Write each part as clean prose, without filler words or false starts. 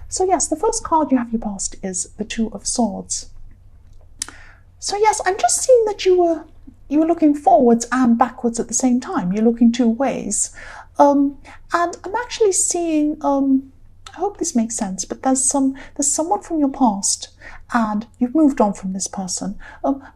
So yes, the first card you have your past is the Two of Swords. So yes, I'm just seeing that you were looking forwards and backwards at the same time. You're looking two ways. And I'm actually seeing, I hope this makes sense, but there's someone from your past and you've moved on from this person.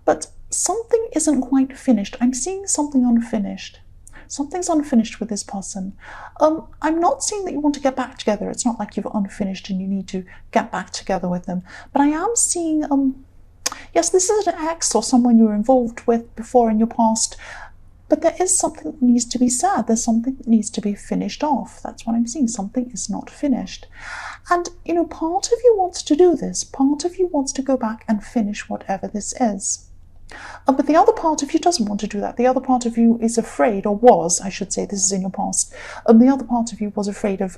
But something isn't quite finished. I'm seeing something unfinished. Something's unfinished with this person. I'm not seeing that you want to get back together. It's not like you've unfinished and you need to get back together with them. But I am seeing, yes, this is an ex or someone you were involved with before in your past. But there is something that needs to be said. There's something that needs to be finished off. That's what I'm seeing. Something is not finished. And, part of you wants to do this. Part of you wants to go back and finish whatever this is. But the other part of you doesn't want to do that. The other part of you is afraid, or was, I should say, this is in your past. The other part of you was afraid of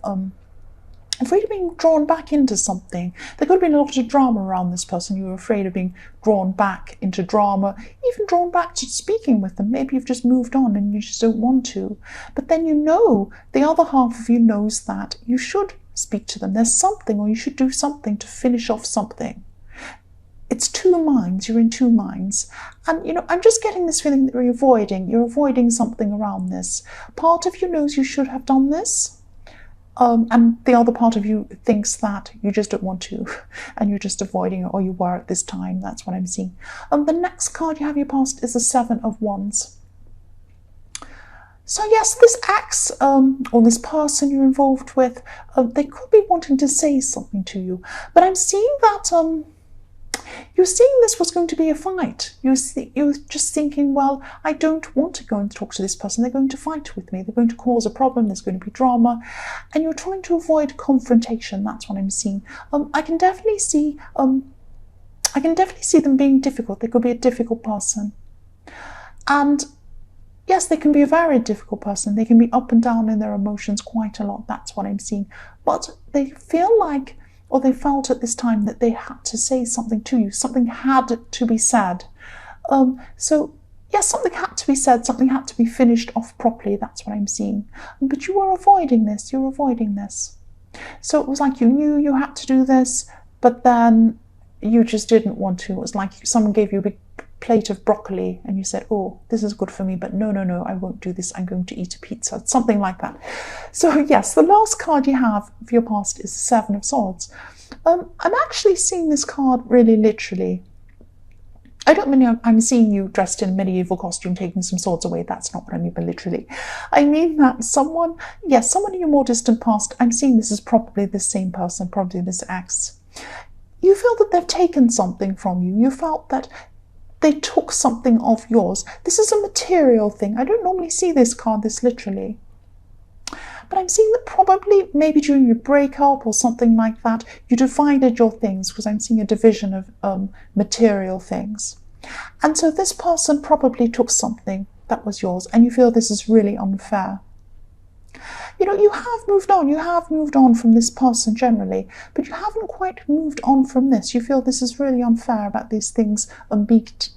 being drawn back into something. There could have been a lot of drama around this person. You were afraid of being drawn back into drama, even drawn back to speaking with them. Maybe you've just moved on and you just don't want to. But then the other half of you knows that you should speak to them. There's something, or you should do something to finish off something. It's two minds. You're in two minds. And, I'm just getting this feeling that you're avoiding something around this. Part of you knows you should have done this. And the other part of you thinks that you just don't want to, and you're just avoiding it, or you were at this time. That's what I'm seeing. The next card you have your past is the Seven of Wands. So yes, this ex or this person you're involved with, they could be wanting to say something to you. But I'm seeing that you're seeing this was going to be a fight. You're just thinking, well, I don't want to go and talk to this person. They're going to fight with me. They're going to cause a problem. There's going to be drama. And you're trying to avoid confrontation. That's what I'm seeing. I can definitely see them being difficult. They could be a difficult person. And yes, they can be a very difficult person. They can be up and down in their emotions quite a lot. That's what I'm seeing. But they feel like, or they felt at this time, that they had to say something to you. Something had to be said. So, yes, something had to be said. Something had to be finished off properly. That's what I'm seeing. But you were avoiding this. You're avoiding this. So it was like you knew you had to do this, but then you just didn't want to. It was like someone gave you a big plate of broccoli and you said, oh, this is good for me, but no, I won't do this. I'm going to eat a pizza. Something like that. So yes, the last card you have of your past is the Seven of Swords. I'm actually seeing this card really literally. I don't mean I'm seeing you dressed in a medieval costume taking some swords away. That's not what I mean by literally. I mean that someone in your more distant past, I'm seeing this is probably the same person, probably this ex. You feel that they've taken something from you. You felt that they took something of yours. This is a material thing. I don't normally see this card this literally. But I'm seeing that probably maybe during your breakup or something like that, you divided your things, because I'm seeing a division of material things. And so this person probably took something that was yours, and you feel this is really unfair. You have moved on from this person generally, but you haven't quite moved on from this. You feel this is really unfair about these things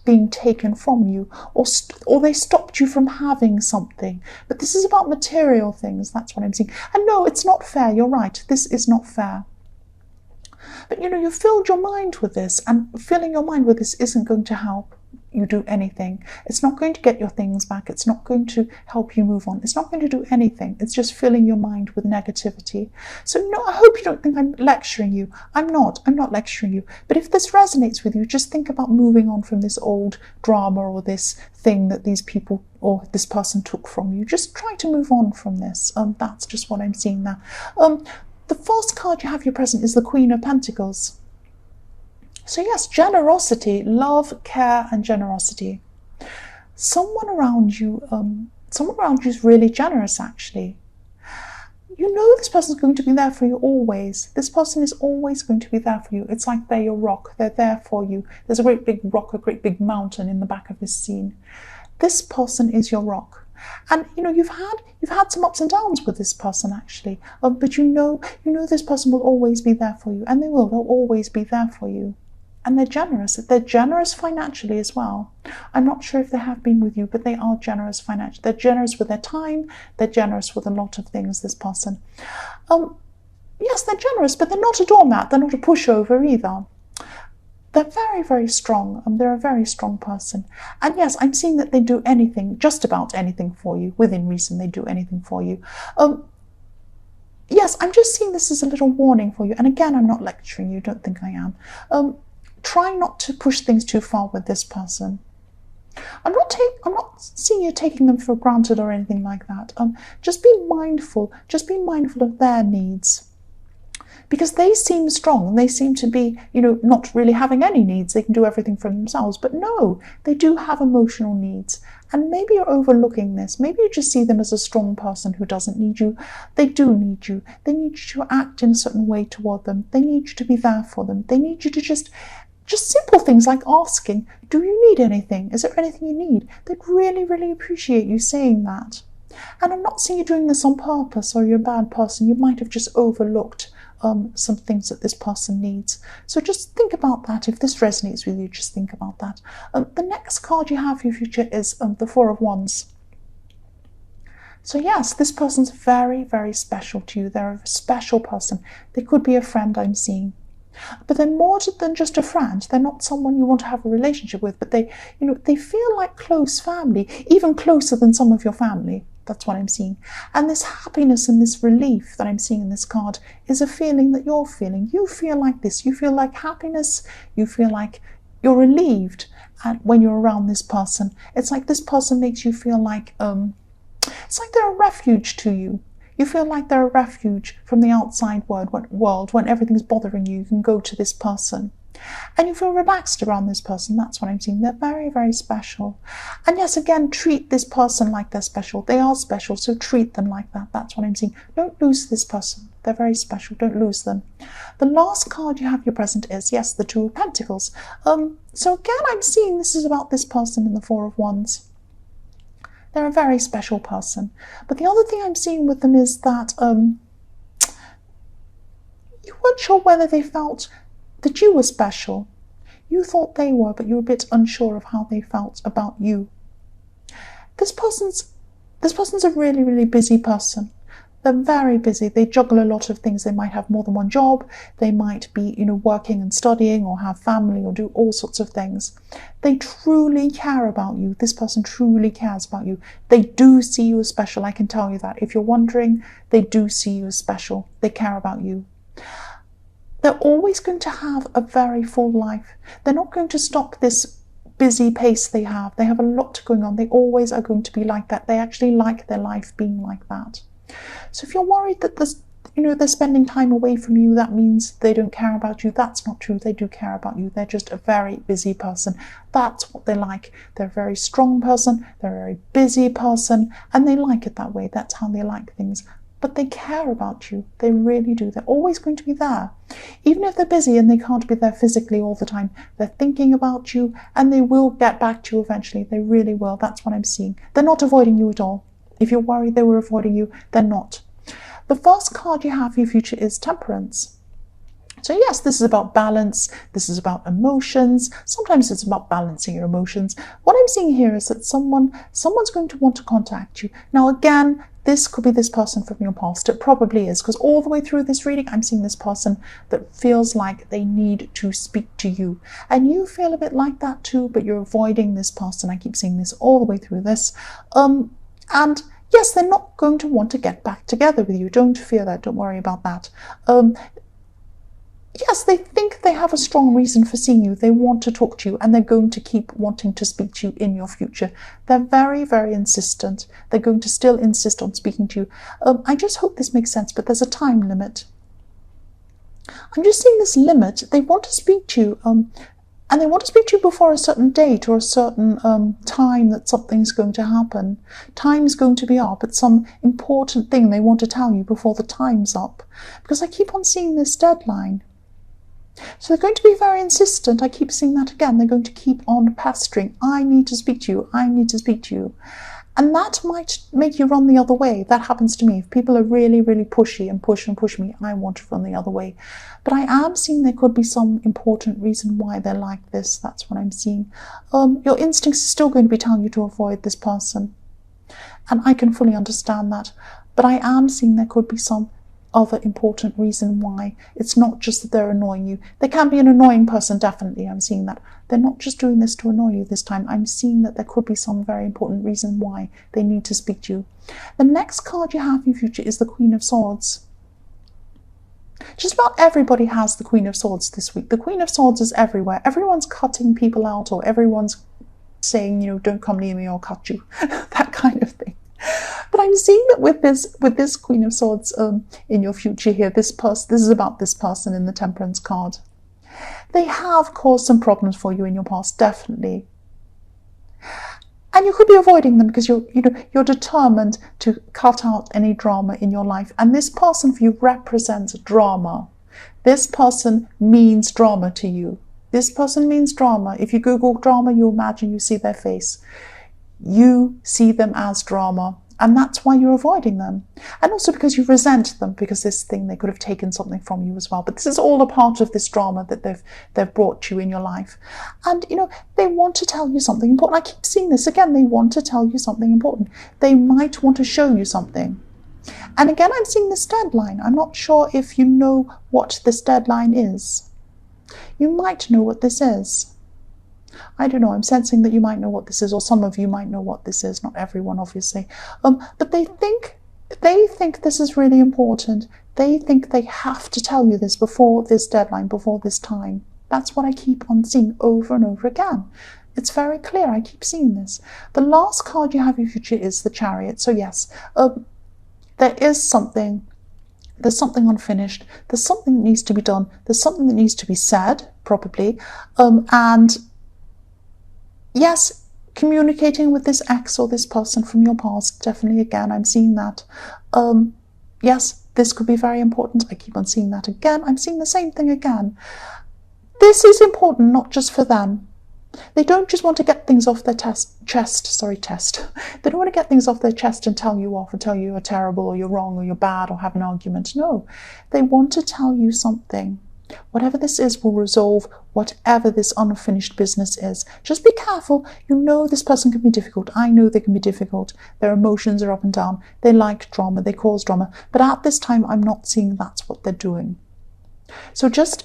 being taken from you, or they stopped you from having something. But this is about material things. That's what I'm seeing. And no, it's not fair. You're right. This is not fair. But you've filled your mind with this, and filling your mind with this isn't going to help you do anything. It's not going to get your things back. It's not going to help you move on. It's not going to do anything. It's just filling your mind with negativity. So no, I hope you don't think I'm lecturing you. I'm not lecturing you. But if this resonates with you, just think about moving on from this old drama or this thing that these people or this person took from you. Just try to move on from this. That's just what I'm seeing now. The first card you have your present is the Queen of Pentacles. So yes, generosity, love, care, and generosity. Someone around you is really generous, actually. This person's going to be there for you always. This person is always going to be there for you. It's like they're your rock. They're there for you. There's a great big rock, a great big mountain in the back of this scene. This person is your rock. And you've had some ups and downs with this person, actually. But this person will always be there for you, and they'll always be there for you. And they're generous. They're generous financially as well. I'm not sure if they have been with you, but they are generous financially. They're generous with their time. They're generous with a lot of things, this person. yes, they're generous, but they're not a doormat. They're not a pushover either. They're very, very strong. They're a very strong person. And yes, I'm seeing that they do anything, just about anything for you. Within reason, they do anything for you. Yes, I'm just seeing this as a little warning for you. And again, I'm not lecturing you. Don't think I am. Try not to push things too far with this person. I'm not seeing you taking them for granted or anything like that. Just be mindful. Just be mindful of their needs. Because they seem strong, they seem to be, not really having any needs. They can do everything for themselves. But no, they do have emotional needs. And maybe you're overlooking this. Maybe you just see them as a strong person who doesn't need you. They do need you. They need you to act in a certain way toward them. They need you to be there for them. They need you to just simple things like asking, do you need anything? Is there anything you need? They'd really, really appreciate you saying that. And I'm not saying you're doing this on purpose or you're a bad person. You might have just overlooked some things that this person needs. So just think about that. If this resonates with you, just think about that. The next card you have for your future is the Four of Wands. So yes, this person's very, very special to you. They're a special person. They could be a friend, I'm seeing. But they're more than just a friend. They're not someone you want to have a relationship with, but they feel like close family, even closer than some of your family. That's what I'm seeing. And this happiness and this relief that I'm seeing in this card is a feeling that you're feeling. You feel like this. You feel like happiness. You feel like you're relieved when you're around this person. It's like this person makes you feel like, it's like they're a refuge to you. You feel like they're a refuge from the outside world. When everything's bothering you, you can go to this person. And you feel relaxed around this person. That's what I'm seeing. They're very, very special. And yes, again, treat this person like they're special. They are special, so treat them like that. That's what I'm seeing. Don't lose this person. They're very special. Don't lose them. The last card you have your present is, yes, the Two of Pentacles. So again, I'm seeing this is about this person in the Four of Wands. They're a very special person. But the other thing I'm seeing with them is that you weren't sure whether they felt that you were special. You thought they were, but you were a bit unsure of how they felt about you. This person's a really, really busy person. They're very busy. They juggle a lot of things. They might have more than one job. They might be, working and studying or have family or do all sorts of things. They truly care about you. This person truly cares about you. They do see you as special. I can tell you that. If you're wondering, they do see you as special. They care about you. They're always going to have a very full life. They're not going to stop this busy pace they have. They have a lot going on. They always are going to be like that. They actually like their life being like that. So if you're worried that they're spending time away from you, that means they don't care about you. That's not true. They do care about you. They're just a very busy person. That's what they like. They're a very strong person. They're a very busy person, and they like it that way. That's how they like things. But they care about you. They really do. They're always going to be there. Even if they're busy and they can't be there physically all the time, they're thinking about you and they will get back to you eventually. They really will. That's what I'm seeing. They're not avoiding you at all. If you're worried they were avoiding you, they're not. The first card you have for your future is Temperance. So yes, this is about balance. This is about emotions. Sometimes it's about balancing your emotions. What I'm seeing here is that someone's going to want to contact you. Now again, this could be this person from your past. It probably is, because all the way through this reading, I'm seeing this person that feels like they need to speak to you. And you feel a bit like that too, but you're avoiding this person. I keep seeing this all the way through this. And yes, they're not going to want to get back together with you. Don't fear that. Don't worry about that. Yes, they think they have a strong reason for seeing you. They want to talk to you, and they're going to keep wanting to speak to you in your future. They're very, very insistent. They're going to still insist on speaking to you. I just hope this makes sense, but there's a time limit. I'm just seeing this limit. They want to speak to you, and they want to speak to you before a certain date or a certain time that something's going to happen. Time's going to be up. It's some important thing they want to tell you before the time's up. Because I keep on seeing this deadline. So they're going to be very insistent. I keep seeing that again. They're going to keep on pestering. I need to speak to you. I need to speak to you. And that might make you run the other way. That happens to me. If people are really, really pushy and push me, I want to run the other way. But I am seeing there could be some important reason why they're like this. That's what I'm seeing. Your instincts are still going to be telling you to avoid this person. And I can fully understand that. But I am seeing there could be some other important reason why. It's not just that they're annoying you. They can be an annoying person, definitely. I'm seeing that. They're not just doing this to annoy you this time. I'm seeing that there could be some very important reason why they need to speak to you. The next card you have in your future is the Queen of Swords. Just about everybody has the Queen of Swords this week. The Queen of Swords is everywhere. Everyone's cutting people out, or everyone's saying, you know, don't come near me or I'll cut you. That kind of thing. But I'm seeing that with this Queen of Swords in your future here, this is about this person in the Temperance card. They have caused some problems for you in your past, definitely. And you could be avoiding them because you're determined to cut out any drama in your life. And this person for you represents drama. This person means drama to you. This person means drama. If you Google drama, you imagine you see their face. You see them as drama. And that's why you're avoiding them. And also because you resent them, because this thing, they could have taken something from you as well. But this is all a part of this drama that they've brought you in your life. And, you know, they want to tell you something important. I keep seeing this again. They want to tell you something important. They might want to show you something. And again, I'm seeing this deadline. I'm not sure if you know what this deadline is. You might know what this is. I don't know, I'm sensing that you might know what this is, or some of you might know what this is, not everyone obviously. But they think this is really important. They think they have to tell you this before this deadline, before this time. That's what I keep on seeing over and over again. It's very clear, I keep seeing this. The last card you have in your future is the Chariot. So yes, there is something. There's something unfinished. There's something that needs to be done. There's something that needs to be said, probably. And yes, communicating with this ex or this person from your past, definitely, again, I'm seeing that. Yes, this could be very important. I keep on seeing that again. I'm seeing the same thing again. This is important, not just for them. They don't just want to get things off their chest. They don't want to get things off their chest and tell you off and tell you you're terrible or you're wrong or you're bad or have an argument. No, they want to tell you something. Whatever this is will resolve whatever this unfinished business is. Just be careful. You know this person can be difficult. I know they can be difficult. Their emotions are up and down. They like drama. They cause drama. But at this time, I'm not seeing that's what they're doing. So just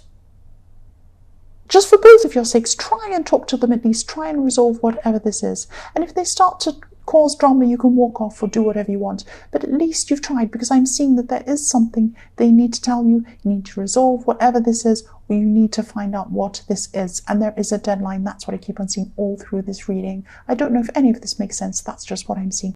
for both of your sakes, try and talk to them at least. Try and resolve whatever this is. And if they start to cause drama, you can walk off or do whatever you want. But at least you've tried, because I'm seeing that there is something they need to tell you. You need to resolve whatever this is, or you need to find out what this is. And there is a deadline. That's what I keep on seeing all through this reading. I don't know if any of this makes sense. That's just what I'm seeing.